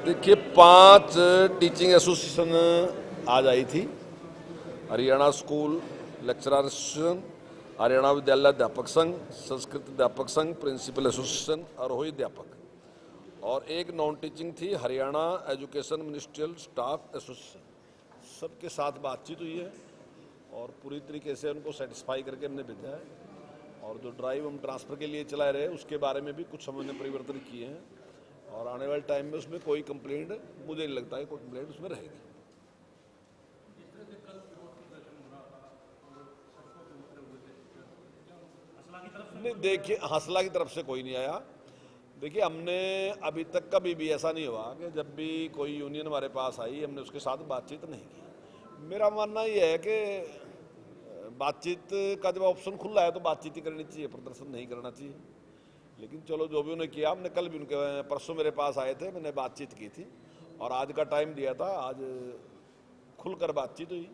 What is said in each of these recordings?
देखिए 5 teaching association आज आई थी। Haryana school lecturer association, Haryana विद्यालय अध्यापक संघ, संस्कृत अध्यापक संघ, प्रिंसिपल एसोसिएशन, अरोही अध्यापक, और एक नॉन टीचिंग थी Haryana education ministerial staff association. सबके साथ बातचीत हुई है और पूरी तरीके से उनको सेटिस्फाई करके हमने भेजा है। और जो ड्राइव हम ट्रांसफ़र के लिए चला रहे हैं उसके बारे में भी कुछ हमने परिवर्तन किए हैं और आने वाले टाइम में उसमें कोई कंप्लेंट, मुझे नहीं लगता है कोई कंप्लेंट उसमें रहेगी। नहीं, देखिए हंसला की तरफ से कोई नहीं आया। देखिए हमने अभी तक कभी भी ऐसा नहीं हुआ कि जब भी कोई यूनियन हमारे पास आई हमने उसके साथ बातचीत नहीं की। मेरा मानना ये है कि बातचीत का जब ऑप्शन खुला है तो बातचीत ही करनी चाहिए, प्रदर्शन नहीं करना चाहिए। लेकिन चलो जो भी उन्होंने किया, हमने कल भी उनके परसों मेरे पास आए थे, मैंने बातचीत की थी और आज का टाइम दिया था। आज खुलकर बातचीत हुई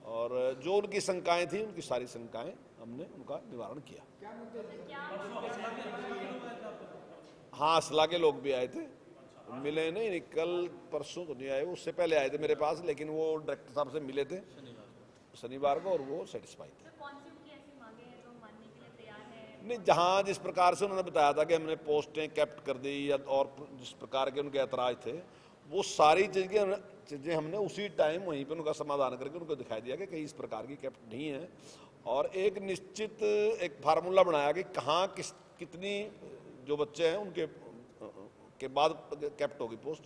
और जो उनकी शंकाएं थी उनकी सारी शंकाएं हमने उनका निवारण किया। हाँ, असला के लोग भी आए थे, मिले नहीं, कल परसों तो नहीं आए, उससे पहले आए थे मेरे पास, लेकिन वो डायरेक्टर साहब से मिले थे शनिवार को और वो सेटिस्फाई थे। नहीं, जहाँ जिस प्रकार से उन्होंने बताया था कि हमने पोस्टें कैप्ट कर दी या और जिस प्रकार के उनके ऐतराज थे, वो सारी चीज़ें हमने उसी टाइम वहीं पे उनका समाधान करके उनको दिखाई दिया कि कहीं इस प्रकार की कैप्ट नहीं है। और एक निश्चित एक फार्मूला बनाया कि कहाँ कितनी जो बच्चे हैं उनके के बाद कैप्ट होगी पोस्ट,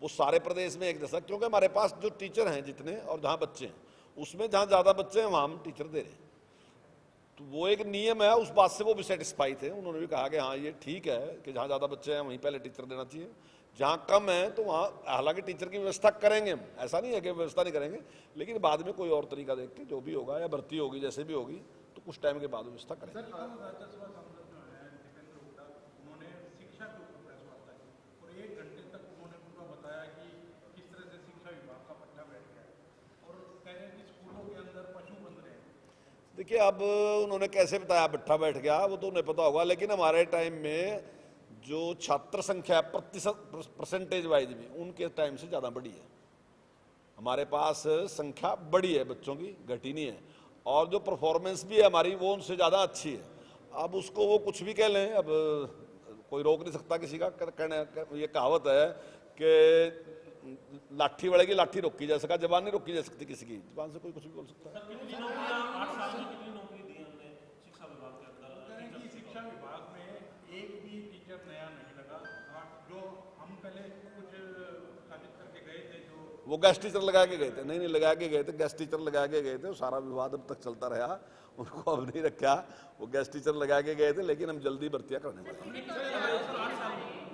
वो सारे प्रदेश में एक जैसा, क्योंकि हमारे पास जो टीचर हैं जितने और जहाँ बच्चे हैं उसमें जहाँ ज़्यादा बच्चे हैं वहाँ हम टीचर दे रहे हैं। तो वो एक नियम है, उस बात से वो भी सेटिस्फाई थे। उन्होंने भी कहा कि हाँ ये ठीक है कि जहाँ ज़्यादा बच्चे हैं वहीं पहले टीचर देना चाहिए, जहाँ कम है तो वहाँ हालांकि टीचर की व्यवस्था करेंगे हम, ऐसा नहीं है कि व्यवस्था नहीं करेंगे, लेकिन बाद में कोई और तरीका देख के जो भी होगा या भर्ती होगी जैसे भी होगी तो कुछ टाइम के बाद व्यवस्था करेंगे। देखिए अब उन्होंने कैसे बताया भट्ठा बैठ गया वो तो उन्हें पता होगा, लेकिन हमारे टाइम में जो छात्र संख्या प्रतिशत परसेंटेज वाइज भी उनके टाइम से ज़्यादा बढ़ी है। हमारे पास संख्या बढ़ी है बच्चों की, घटी नहीं है, और जो परफॉर्मेंस भी है हमारी वो उनसे ज़्यादा अच्छी है। अब उसको वो कुछ भी कह लें, अब कोई रोक नहीं सकता किसी का कहने। ये कहावत है कि लाठी वाले की लाठी रोकी जा सका, जबान नहीं रोकी जा सकती किसी की, जबान से कोई कुछ भी बोल सकता है। वो गेस्ट टीचर लगा के गए थे, नहीं लगा के गए थे, गेस्ट टीचर लगा के गए थे, वो सारा विवाद अब तक चलता रहा, उनको अब नहीं रखा, वो गेस्ट टीचर लगा के गए थे, लेकिन हम जल्दी भर्तियां करने वाले हैं।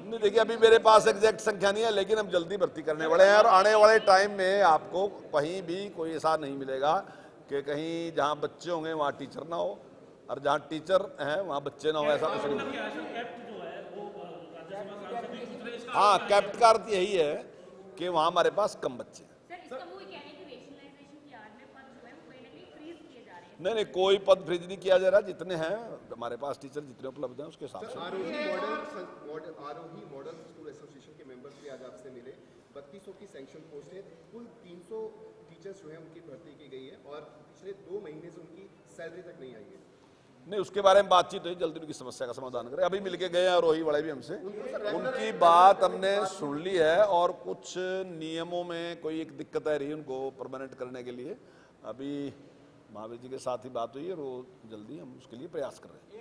नहीं देखिए अभी मेरे पास एग्जैक्ट संख्या नहीं है, लेकिन हम जल्दी भर्ती करने वाले हैं और आने वाले टाइम में आपको कहीं भी कोई ऐसा नहीं मिलेगा कि कहीं जहाँ बच्चे होंगे वहाँ टीचर ना हो और जहाँ टीचर हैं वहाँ बच्चे ना हो, ऐसा कुछ नहीं। हाँ, कैप्ट का अर्थ यही है कि वहाँ हमारे पास कम बच्चे हैं। नहीं, कोई पद फ्रीज नहीं किया जा रहा, जितने हैं हमारे पास टीचर जितने उपलब्ध हैं उसके हिसाब से। आरोही मॉडल स्कूल एसोसिएशन के मेंबर्स भी आज आपसे मिले। 3200 की सैंक्शन पोस्ट है, कुल 300 टीचर्स जो है उनकी भर्ती की गई है और पिछले 2 महीने से उनकी सैलरी तक नहीं आई है। नहीं, उसके बारे में बातचीत हुई, जल्दी उनकी समस्या का समाधान करें। अभी मिलके गए हैं आरोही वाले भी हमसे, उनकी बात हमने सुन ली है और कुछ नियमों में कोई एक दिक्कत आ रही है उनको परमानेंट करने के लिए। अभी महावीर जी के साथ ही बात हुई है और वो जल्दी हम उसके लिए प्रयास कर रहे हैं।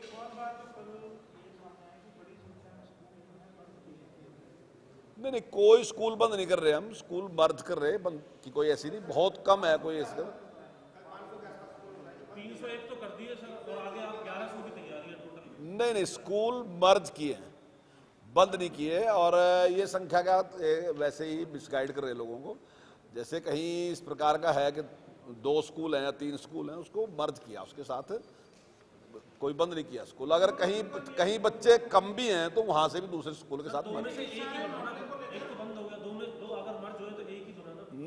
नहीं, कोई स्कूल बंद नहीं कर रहे, हम स्कूल मर्ज कर रहे हैं, बंद की कोई ऐसी नहीं, बहुत कम है कोई ऐसी। 301 तो कर दिए सर और आगे आप 1100 की तैयारी है टोटल। नहीं, स्कूल मर्ज किए हैं, बंद नहीं किए। और ये संख्या का वैसे ही मिसगाइड कर रहे लोगों को, जैसे कहीं इस प्रकार का है कि 2 स्कूल हैं या 3 स्कूल हैं, उसको मर्ज किया, उसके साथ कोई बंद नहीं किया स्कूल। अगर कहीं बच्चे कम भी हैं तो वहां से भी दूसरे स्कूल के साथ मर्ज।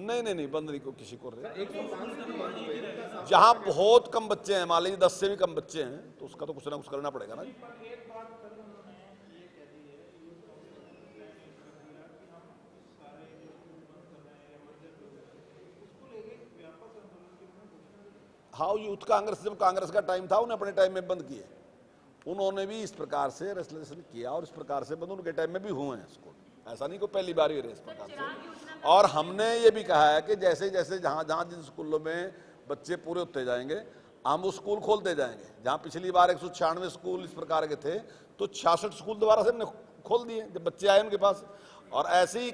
नहीं, बंद नहीं को किसी को रहे। जहां बहुत कम बच्चे हैं, मान लीजिए 10 से भी कम बच्चे हैं, तो उसका तो कुछ ना कुछ करना पड़ेगा ना। हाउ यूथ कांग्रेस, जब कांग्रेस का टाइम था उन्हें अपने टाइम में बंद किए, उन्होंने भी इस प्रकार से रेस्ट्रिक्शन किया और इस प्रकार से बंद उनके टाइम में भी हुए हैं स्कूल, ऐसा नहीं कोई पहली बार ही रहे इस प्रकार से। और हमने ये भी कहा है कि जैसे जैसे जहाँ जहाँ जिन स्कूलों में बच्चे पूरे होते जाएंगे हम वो स्कूल खोलते जाएंगे। जहाँ पिछली बार 196 स्कूल इस प्रकार के थे तो 66 स्कूल दोबारा से हमने खोल दिए जब बच्चे आए उनके पास, और ऐसे ही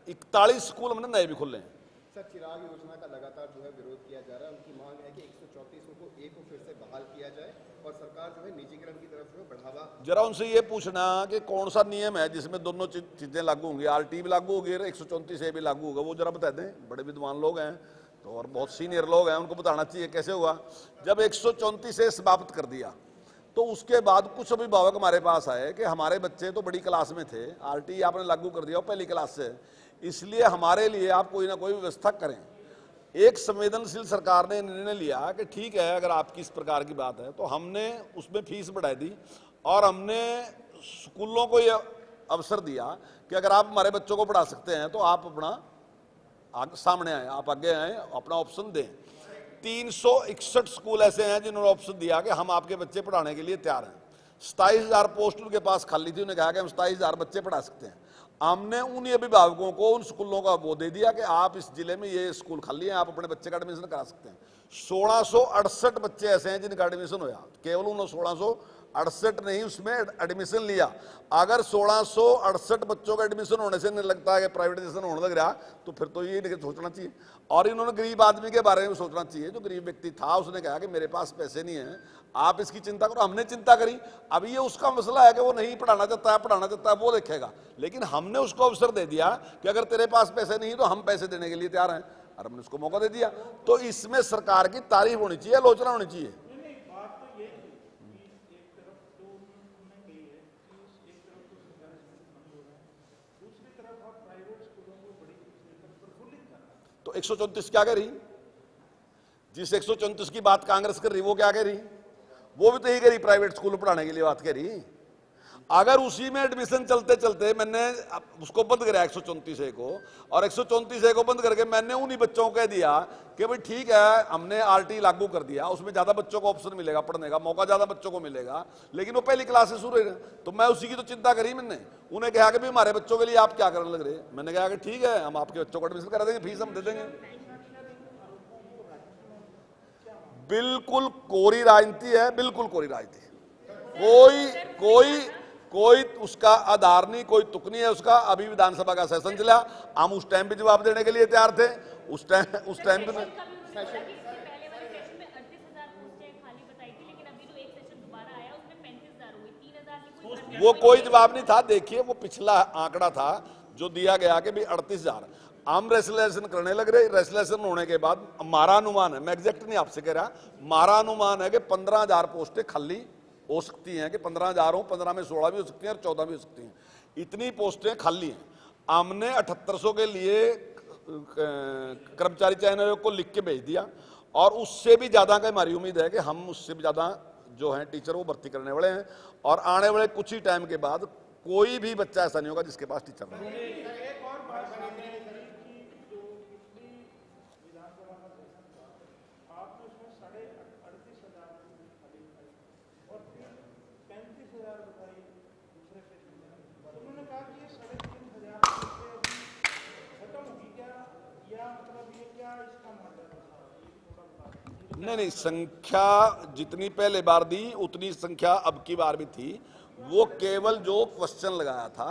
41 स्कूल हमने नए भी खोले हैं। सर, चिराग योजना का लगातार जो है विरोध किया जा रहा है, उनकी मांग है कि 134 को एक को फिर से बहाल किया जाए और सरकार जो है निजीकरण की तरफ जो है बढ़ावा। जरा उनसे ये पूछना कि कौन सा नियम है जिसमें दोनों चीजें लागू होंगी, आरटी भी लागू होगी और 134 ए भी लागू होगा, वो जरा बता दें। बड़े विद्वान लोग हैं तो और बहुत सीनियर लोग हैं, उनको बताना चाहिए कैसे हुआ। जब 134 ए समाप्त कर दिया तो उसके बाद कुछ अभिभावक हमारे पास आए कि हमारे बच्चे तो बड़ी क्लास में थे, आरटी आपने लागू कर दिया पहली क्लास से, इसलिए हमारे लिए आप कोई ना कोई व्यवस्था करें। एक संवेदनशील सरकार ने निर्णय लिया कि ठीक है अगर आपकी इस प्रकार की बात है, तो हमने उसमें फीस बढ़ा दी और हमने स्कूलों को यह अवसर दिया कि अगर आप हमारे बच्चों को पढ़ा सकते हैं तो आप अपना सामने आए, आप आगे आए, अपना ऑप्शन दें। 361 स्कूल ऐसे हैं जिन्होंने ऑप्शन दिया कि हम आपके बच्चे पढ़ाने के लिए तैयार हैं। 27,000 पोस्ट उनके पास खाली थी, उन्होंने कहा कि हम 27,000 बच्चे पढ़ा सकते हैं। हमने उन अभिभावकों को उन स्कूलों का वो दे दिया कि आप इस जिले में ये स्कूल खाली है, आप अपने बच्चे का एडमिशन करा सकते हैं। 1668 बच्चे ऐसे हैं जिनका एडमिशन होया, केवल उन्होंने 1668 नहीं उसमें एडमिशन लिया। अगर 1668 बच्चों का एडमिशन होने से नहीं लगता है कि प्राइवेटाइजेशन होने लग रहा, तो फिर तो ये सोचना चाहिए। और इन्होंने गरीब आदमी के बारे में सोचना चाहिए, जो गरीब व्यक्ति था उसने कहा कि मेरे पास पैसे नहीं है, आप इसकी चिंता करो। हमने चिंता करी। अब ये उसका मसला है कि वो नहीं पढ़ाना चाहता है वो देखेगा, लेकिन हमने उसको अवसर दे दिया कि अगर तेरे पास पैसे नहीं तो हम पैसे देने के लिए तैयार हैं, और हमने उसको मौका दे दिया। तो इसमें सरकार की तारीफ होनी चाहिए, आलोचना होनी चाहिए। तो 134 क्या कह रही, जिस 134 की बात कांग्रेस कर रही वो क्या कह रही, वो भी तो यही कह रही प्राइवेट स्कूल पढ़ाने के लिए बात कह रही। अगर उसी में एडमिशन चलते चलते मैंने उसको बंद कराया 134 ए को, और 134 ए को बंद करके मैंने उन्हीं बच्चों को कह दिया कि भाई ठीक है हमने आरटी लागू कर दिया, उसमें ज्यादा बच्चों को ऑप्शन मिलेगा, पढ़ने का मौका ज्यादा बच्चों को मिलेगा, लेकिन वो पहली क्लास से शुरू है, तो मैं उसी की तो चिंता करी। मैंने उन्हें कहा कि भाई हमारे बच्चों के लिए आप क्या करने लग रहे, मैंने कहा कि ठीक है हम आपके बच्चों को एडमिशन करा देंगे, फीस हम दे देंगे। बिल्कुल कोरी राजनीति है, बिल्कुल कोरी राजनीति। कोई उसका आधार नहीं, कोई तुक नहीं है उसका। अभी विधानसभा का सेशन चला, हम उस टाइम भी जवाब देने के लिए तैयार थे। उस टाइम भी वो कोई जवाब नहीं था। देखिए वो पिछला आंकड़ा था जो दिया गया कि भाई 38,000 हम रेसलेशन करने लग रहे। रेसलेशन होने के बाद हमारा अनुमान है, मैं एग्जैक्ट नहीं आपसे कह रहा, हमारा अनुमान है कि 15,000 पोस्टें खाली हो सकती हैं, कि 15,000 हो, 15 में 16 भी हो सकती हैं और 14 भी हो सकती हैं, इतनी पोस्टें खाली हैं। हमने 7800 के लिए कर्मचारी चयन आयोग को लिख के भेज दिया, और उससे भी ज्यादा का हमारी उम्मीद है कि हम उससे भी ज्यादा जो है टीचर वो भर्ती करने वाले हैं, और आने वाले कुछ ही टाइम के बाद कोई भी बच्चा ऐसा नहीं होगा जिसके पास टीचर नहीं है। नहीं, संख्या जितनी पहले बार दी उतनी संख्या अब की बार भी थी। वो केवल जो क्वेश्चन लगाया था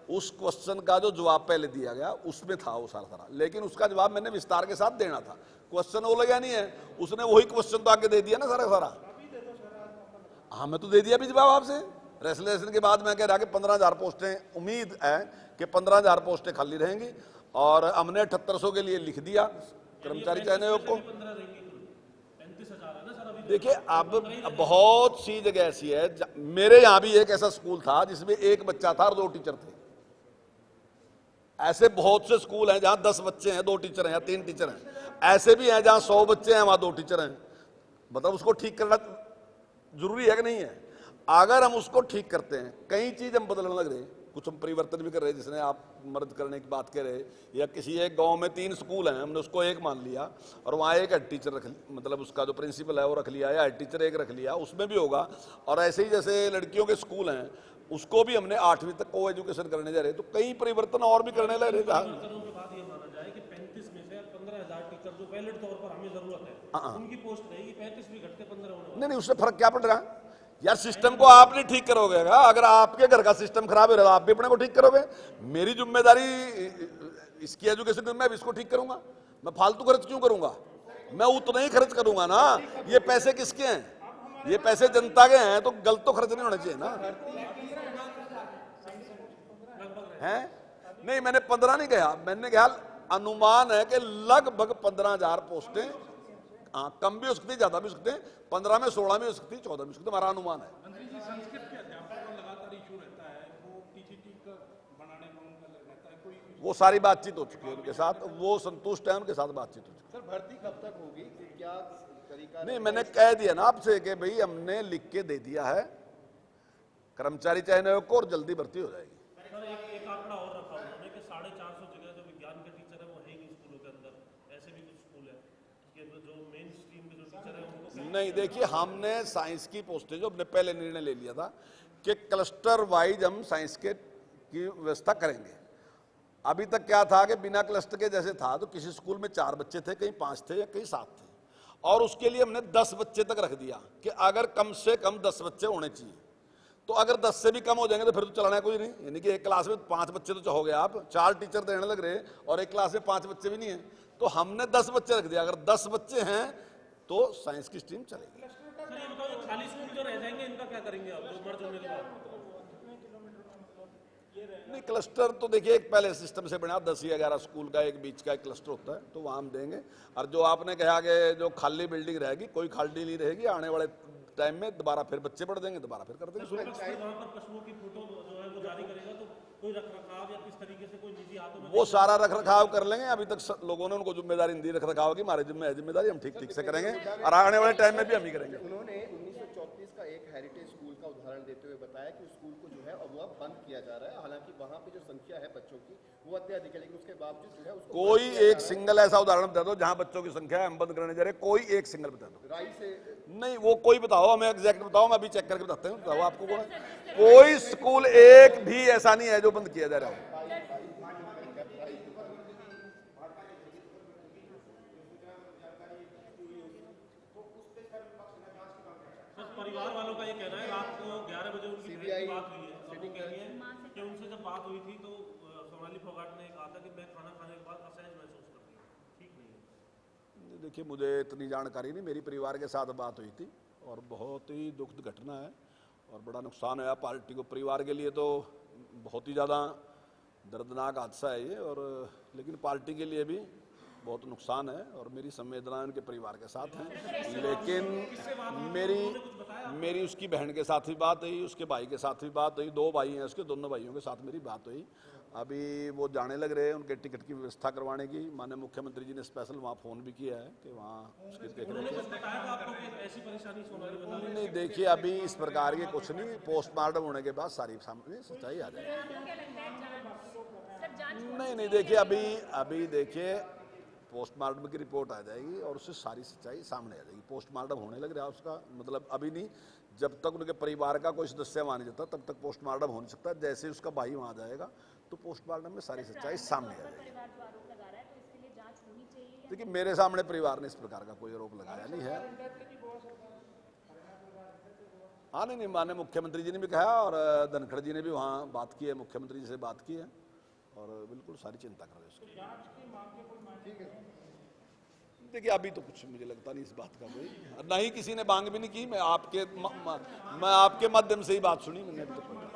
उस क्वेश्चन का जो जवाब पहले दिया गया उसमें था वो सारा, लेकिन उसका जवाब मैंने विस्तार के साथ देना था। क्वेश्चन वो लगा नहीं है, उसने वही क्वेश्चन तो आगे दे दिया ना सारा। हाँ मैं तो दे दिया भी जवाब आपसे। रेसलेशन के बाद मैं कह रहा कि 15,000 पोस्टें उम्मीद है कि 15,000 पोस्टें खाली रहेंगी, और हमने 7800 के लिए लिख दिया कर्मचारी चयन आयोग को। देखिए अब बहुत सी जगह ऐसी है, मेरे यहां भी एक ऐसा स्कूल था जिसमें एक बच्चा था और 2 टीचर थे। ऐसे बहुत से स्कूल हैं जहां 10 बच्चे हैं 2 टीचर हैं या 3 टीचर हैं। ऐसे भी हैं जहां 100 बच्चे हैं वहां 2 टीचर हैं। मतलब उसको ठीक करना जरूरी है कि नहीं है? अगर हम उसको ठीक करते हैं, कई चीज हम बदलने लग रहे, कुछ हम परिवर्तन भी कर रहे हैं, जिसने आप मदद करने की बात कह रहे, या किसी एक गांव में 3 स्कूल हैं, हमने उसको एक मान लिया और वहाँ एक हेड टीचर रख, मतलब उसका जो प्रिंसिपल है वो रख लिया, या हेड टीचर एक रख लिया, उसमें भी होगा। और ऐसे ही जैसे लड़कियों के स्कूल हैं, उसको भी हमने 8वीं तक को एजुकेशन करने जा रहे हैं। तो कई परिवर्तन और भी करने लग रहे थे। परिवर्तनों के बाद ये माना जाए कि 35 में से 15,000 टीचर जो वैलिड तौर पर हमें जरूरत है, उनकी पोस्ट रहेगी, 35 भी घटके 15 होने। नहीं, उससे फर्क क्या पड़ रहा है यार? सिस्टम को आप नहीं ठीक करोगे। अगर आपके घर का सिस्टम खराब हो रहा है, आप भी अपने को ठीक करोगे। मेरी जिम्मेदारी इसकी एजुकेशन की, मैं भी इसको ठीक करूंगा। मैं फालतू खर्च क्यों करूंगा? मैं उतना ही खर्च करूंगा ना। ये पैसे किसके हैं? ये पैसे जनता के हैं, तो गलत तो खर्च नहीं होना चाहिए ना। हैं? नहीं, मैंने 15 नहीं कहा, मैंने कहा अनुमान है कि लगभग 15,000 पोस्टें, हाँ कम भी हो सकती है, ज्यादा भी हो सकते हैं, 15 में 16 में हो सकती है, 14 में हो सकती है, हमारा अनुमान है। संस्कृत के अध्यापकों का लगातार इशू रहता है, वो टीजीटी का बनाने में उनका रहता है, कोई वो सारी बातचीत हो चुकी है उनके साथ, वो संतुष्ट है, उनके साथ बातचीत हो चुकी सर भर्ती कब तक होगी, क्या तरीका? नहीं, मैंने कह दिया ना आपसे कि भाई हमने लिख के दे दिया है कर्मचारी चयन आयोग को, और जल्दी भर्ती हो जाएगी। सर एक आंकड़ा और रखा उन्होंने कि 450 जगह जो विज्ञान के टीचर है वो है ही नहीं स्कूलों के अंदर। ऐसे भी कुछ स्कूल है कि जो मेन स्ट्रीम के जो टीचर है उनको नहीं, देखिए हमने साइंस की पोस्टें जो हमने पहले निर्णय ले लिया था कि क्लस्टर वाइज हम साइंस के की व्यवस्था करेंगे। अभी तक क्या था कि बिना क्लस्टर के जैसे था, तो किसी स्कूल में 4 बच्चे थे, कहीं 5 थे, या कहीं 7 थे, और उसके लिए हमने 10 बच्चे तक रख दिया कि अगर कम से कम 10 बच्चे होने चाहिए। तो अगर 10 से भी कम हो जाएंगे तो फिर तो चलाना है कोई नहीं। यानी कि एक क्लास में 5 बच्चे तो चाहोगे आप, 4 टीचर देने लग रहे और एक क्लास में 5 बच्चे भी नहीं है, तो हमने 10 बच्चे रख दिया। अगर 10 बच्चे हैं तो साइंस की स्ट्रीम चलेगी। सर ये बताओ, खाली स्कूल जो रह जाएंगे इनका क्या करेंगे आप, जो मर्ज होने के बाद? नहीं, क्लस्टर तो देखिए एक पहले सिस्टम से बना, 10 या 11 स्कूल का एक बीच का एक क्लस्टर होता है, तो वहाँ हम देंगे। और जो आपने कहा कि जो खाली बिल्डिंग रहेगी, कोई खाली नहीं रहेगी। आने वाले टाइम में दोबारा फिर बच्चे बढ़ देंगे, दोबारा फिर कर देंगे। वहाँ पर पशुओं की फोटो जो है वो जारी करेगा, तो कोई रखरखाव या किस तरीके से कोई निजी हाथों में वो सारा रखरखाव कर लेंगे। अभी तक लोगों ने उनको जिम्मेदारी दी रखरखाव की, हमारे जिम्मे है जिम्मेदारी, हम ठीक ठीक से करेंगे, और आने वाले टाइम में भी हम ही करेंगे। उन्होंने 1934 का एक हेरिटेज स्कूल का उदाहरण देते हुए बताया कि उस स्कूल को जो है अब वह बंद किया जा रहा है। हालांकि वहाँ पे जो संख्या है बच्चों की वो अत्यधिक है, लेकिन उसके बावजूद जो है उसको कोई एक सिंगल ऐसा उदाहरण बता दो जहां बच्चों की संख्या है हम बंद करने जा रहे हैं, कोई एक सिंगल बता दो। राई से नहीं, वो कोई बताओ, हमें एग्जैक्ट बताओ, मैं अभी चेक करके बताता हूँ। बताओ आपको कौन है? कोई स्कूल एक भी ऐसा नहीं है जो बंद किया जा रहा हो। परिवार वालों का ये कहना है रात को 11 बजे उनकी बात हुई है, और वो कह रही है कि उनसे जब बात हुई थी तो सोनाली फोगाट ने कहा था कि मैं खाना खाने के बाद असहज महसूस करती हूँ, ठीक नहीं है। देखिए मुझे इतनी जानकारी नहीं, मेरी परिवार के साथ बात हुई थी और बहुत ही दुखद घटना है और बड़ा नुकसान हुआ पार्टी को, परिवार के लिए तो बहुत ही ज़्यादा दर्दनाक हादसा है ये, और लेकिन पार्टी के लिए भी बहुत नुकसान है और मेरी संवेदनाएं उनके परिवार के साथ हैं। लेकिन मेरी उसकी बहन के साथ भी बात हुई, उसके भाई के साथ भी बात हुई, 2 भाई हैं उसके, दोनों भाइयों के साथ मेरी बात हुई। अभी वो जाने लग रहे हैं, उनके टिकट की व्यवस्था करवाने की। माननीय मुख्यमंत्री जी ने स्पेशल वहाँ फ़ोन भी किया है कि वहाँ उसकी नहीं, देखिए अभी इस प्रकार के कुछ नहीं, पोस्टमार्टम होने के बाद सारी सामने सच्चाई आ जाएगी। नहीं, देखिए अभी देखिए पोस्टमार्टम की रिपोर्ट आ जाएगी और उससे सारी सच्चाई सामने आ जाएगी। पोस्टमार्टम होने लग रहा है उसका, मतलब अभी नहीं, जब तक उनके परिवार का कोई सदस्य वहाँ नहीं जाता तब तक पोस्टमार्टम हो नहीं सकता। जैसे उसका भाई वहाँ जाएगा तो पोस्टमार्टम में सारी सच्चाई सामने आ जाएगी। देखिए मेरे सामने परिवार ने इस प्रकार का कोई आरोप लगाया नहीं है। हाँ नहीं, माननीय मुख्यमंत्री जी ने भी कहा और धनखड़ जी ने भी वहाँ बात की है, मुख्यमंत्री जी से बात की है और बिल्कुल सारी चिंता कर रहे हैं। देखिए अभी तो कुछ मुझे लगता नहीं इस बात का कोई, ना ही किसी ने मांग भी नहीं की। मैं आपके माध्यम से ही बात सुनी मैंने अभी तक।